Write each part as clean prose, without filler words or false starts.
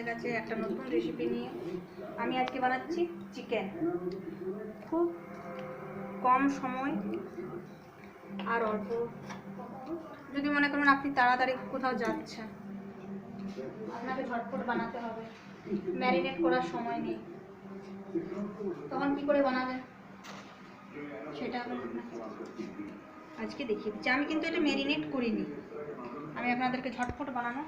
আপনাদের কাছে একটা নতুন রেসিপি নিয়ে। আমি আজকে বানাচ্ছি চিকেন। খুব কম সময় আর অল্প, যদি মনে করুন আপনি তাড়াতাড়ি কোথাও যাচ্ছেন, আপনাকে ঝটপট বানাতে হবে, ম্যারিনেট করার সময় নেই, তখন কি করে বানাবেন সেটা আমি আজকে দেখিয়ে দিচ্ছি। আমি কিন্তু এটা ম্যারিনেট করিনি, আমি আপনাদেরকে ঝটপট বানানো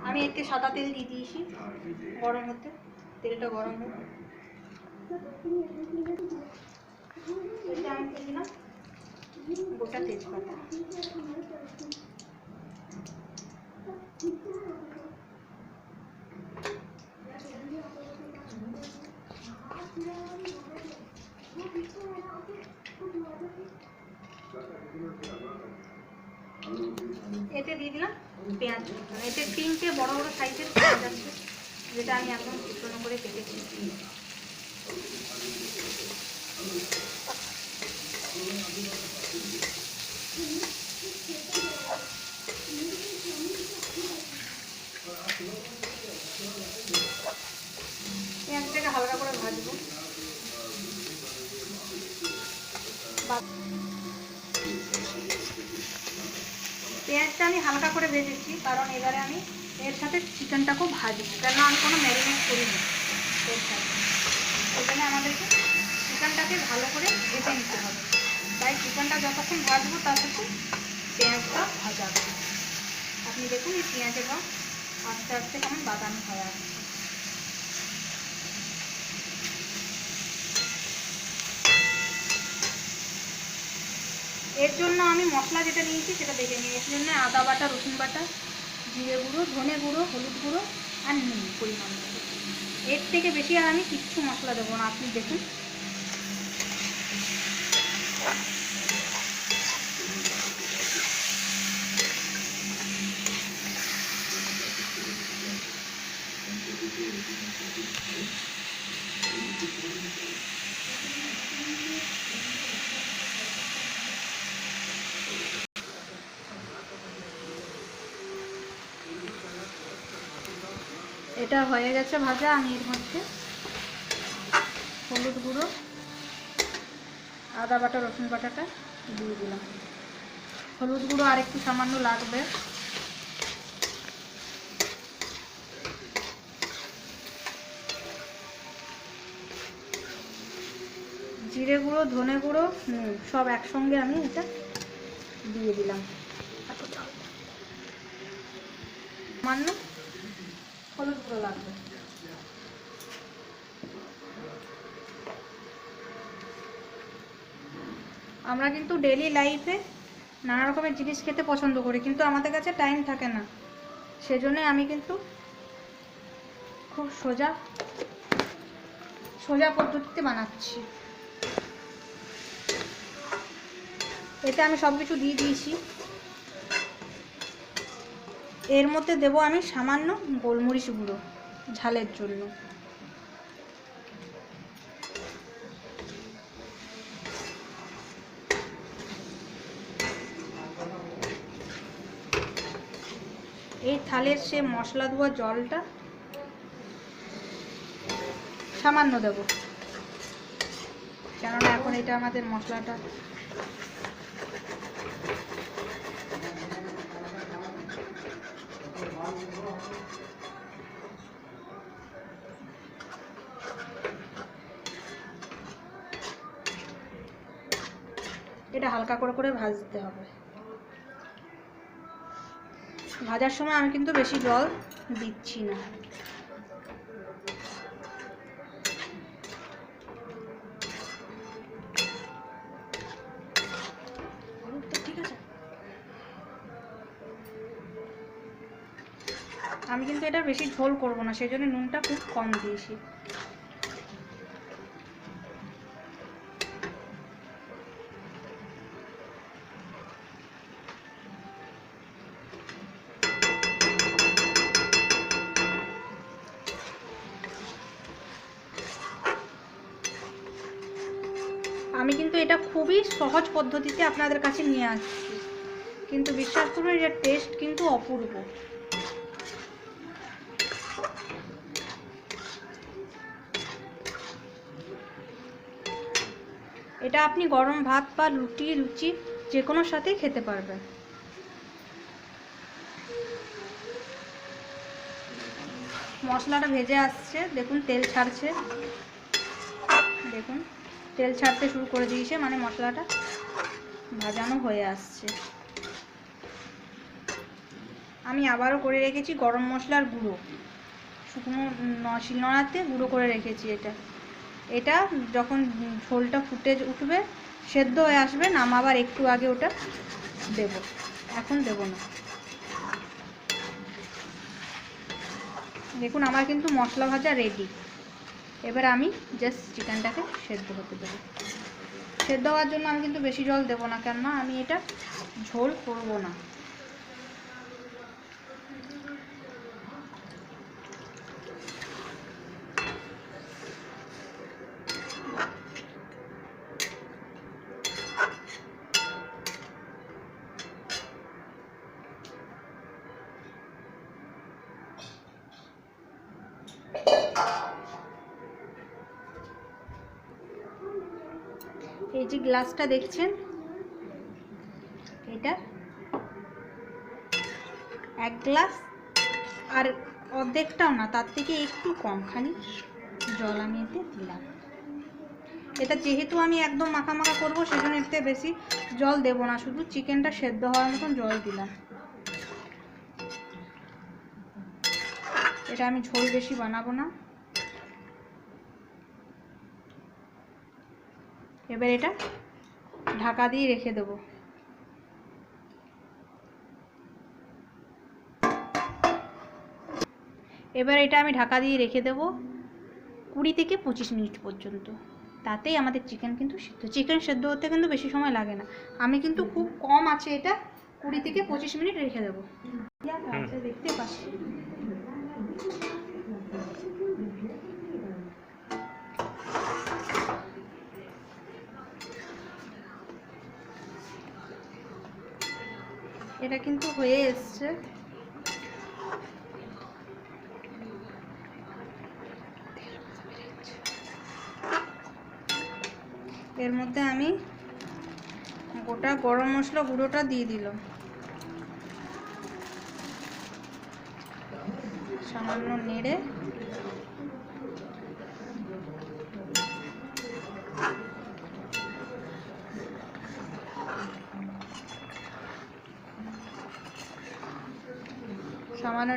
আমি একটু সাদা তেল দিয়ে দিয়েছি গরম হতে, তেলটা গরম হোক। এটা আমি দিলাম গোটা তেজপাতা, এতে দিয়ে দিলাম পেঁয়াজ। এতে 3টে বড় বড় সাইজের পেঁয়াজ আছে, যেটা আমি একদম কুচনো করে কেটেছি। পেঁয়াজটাকে হালকা করে ভাজবো। পেঁয়াজটা আমি হালকা করে ভেজেছি, কারণ এবারে আমি এর সাথে চিকেনটাকেও ভাজবো, কেন আমি কোনো ম্যারিনেট করিনি এর সাথে। ওখানে আমাদেরকে চিকেনটাকে ভালো করে ভেজে নিতে হবে, তাই চিকেনটা যতক্ষণ ভাজবো তার সাথে পেঁয়াজটা ভাজা হবে। আপনি দেখুন এই পেঁয়াজের রং আস্তে আস্তে কেমন বাদামি হয়ে আসছে। এর জন্য আমি মশলা যেটা নিয়েছি সেটা দেখে নিই। এর জন্য আদা বাটা, রসুন বাটা, জিরে গুঁড়ো, ধনে গুঁড়ো, হলুদ গুঁড়ো আর নুন পরিমাণ মতো। এর থেকে বেশি আর আমি কিচ্ছু মশলা দেবো না। আপনি দেখুন এটা হয়ে গেছে ভাজা। আমি এর মধ্যে হলুদ গুঁড়ো, আদা বাটা, রসুন বাটাটা দিয়ে দিলাম। হলুদ গুঁড়ো আর একটু সামান্য লাগবে। জিরে গুঁড়ো, ধনে গুঁড়ো, সব একসঙ্গে আমি এটা দিয়ে দিলাম। সামান্য হলুদ গুঁড়ো লাগবে। আমরা কিন্তু ডেইলি লাইফে নানা রকমের জিনিস খেতে পছন্দ করি, কিন্তু আমাদের কাছে টাইম থাকে না। সেজন্য আমি কিন্তু খুব সোজা পদ্ধতিতে বানাচ্ছি। এতে আমি সব কিছু দিয়ে দিয়েছি। এর মধ্যে দেব আমি সামান্য গোলমরিচ গুঁড়ো ঝালের জন্য। এই থালের সে মশলা ধোয়া জলটা সামান্য দেব, কেননা এখন এটা আমাদের মশলাটা এটা হালকা করে করে ভাজতে হবে। ভাজার সময় আমি কিন্তু বেশি জল দিচ্ছি না। ঠিক আছে, আমি কিন্তু এটা বেশি ঝোল করব না, সেই জন্য নুনটা খুব কম দিয়েছি। আমি কিন্তু এটা খুবই সহজ পদ্ধতিতে আপনাদের কাছে নিয়ে আসছি, কিন্তু বিশ্বাস করুন এর টেস্ট কিন্তু অপূর্ব। এটা আপনি গরম ভাত বা রুটি লুচি যে কোনোর সাথেই খেতে পারবেন। মশলাটা ভেজে আসছে, দেখুন তেল ছাড়ছে, দেখুন তেল ছাড়তে শুরু করে দিয়েছে, মানে মশলাটা ভাজানো হয়ে আসছে। আমি আবারও করে রেখেছি গরম মশলার গুঁড়ো, শুকনো শিলনোড়াতে গুঁড়ো করে রেখেছি। এটা যখন ঝোলটা ফুটে উঠবে, সেদ্ধ হয়ে আসবে, নামাবার একটু আগে ওটা দেব, এখন দেব না। দেখুন আমার কিন্তু মশলা ভাজা রেডি। এবার আমি জাস্ট চিকেনটাকে সেদ্ধ হতে দেবো। সেদ্ধ হওয়ার জন্য আমি কিন্তু বেশি জল দেবো না, কেননা আমি এটা ঝোল করব না। এই যে গ্লাসটা দেখছেন, এটা 1 গ্লাস, আর অর্ধেকটাও না, তার থেকে একটু কম খানি জল আমি এতে দিলাম। এটা যেহেতু আমি একদম মাখা মাখা করবো, সেজন্য এতে বেশি জল দেব না, শুধু চিকেনটা সেদ্ধ হওয়ার মতন জল দিলাম। এটা আমি ঝোল বেশি বানাবো না। এবার এটা ঢাকা দিয়ে রেখে দেবো। এবার এটা আমি ঢাকা দিয়ে রেখে দেবো 20 থেকে 25 মিনিট পর্যন্ত। তাতেই আমাদের চিকেন কিন্তু সিদ্ধ। চিকেন সেদ্ধ হতে কিন্তু বেশি সময় লাগে না। আমি কিন্তু খুব কম আছে এটা 20 থেকে 25 মিনিট রেখে দেবো। দেখতে পাচ্ছি এটা কিন্তু হয়ে এসছে। এর মধ্যে আমি গোটা গরম মশলা গুঁড়োটা দিয়ে দিলাম, সামান্য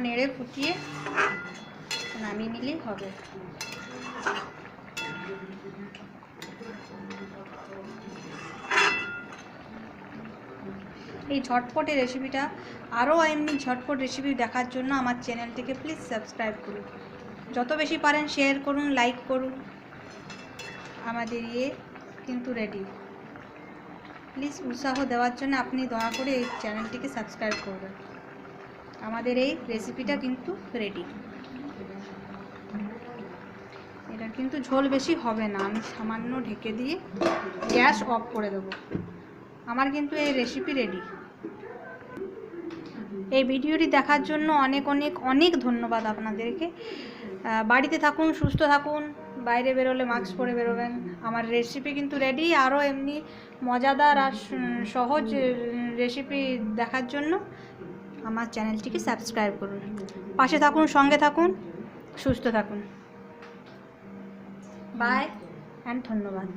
নেড়ে ফুটিয়ে নামিয়ে নিলেই হবে। এই ঝটপট রেসিপিটা আরও এমনি ঝটপট রেসিপি দেখার জন্য আমার চ্যানেলটিকে প্লিজ সাবস্ক্রাইব করুন। যত বেশি পারেন শেয়ার করুন, লাইক করুন। আমাদের কিন্তু রেডি। প্লিজ উৎসাহ দেওয়ার জন্য আপনি দয়া করে এই চ্যানেলটিকে সাবস্ক্রাইব করবেন। আমাদের এই রেসিপিটা কিন্তু রেডি। এটা কিন্তু ঝোল বেশি হবে না, আমি সামান্য ঢেকে দিয়ে গ্যাস অফ করে দেবো। আমার কিন্তু এই রেসিপি রেডি। এই ভিডিওটি দেখার জন্য অনেক অনেক অনেক ধন্যবাদ আপনাদেরকে। বাড়িতে থাকুন, সুস্থ থাকুন, বাইরে বেরোলে মাস্ক পরে বেরোবেন। আমার রেসিপি কিন্তু রেডি। আরও এমনি মজাদার আর সহজ রেসিপি দেখার জন্য আমার চ্যানেলটিকে সাবস্ক্রাইব করুন। পাশে থাকুন, সঙ্গে থাকুন, সুস্থ থাকুন। বাই অ্যান্ড ধন্যবাদ।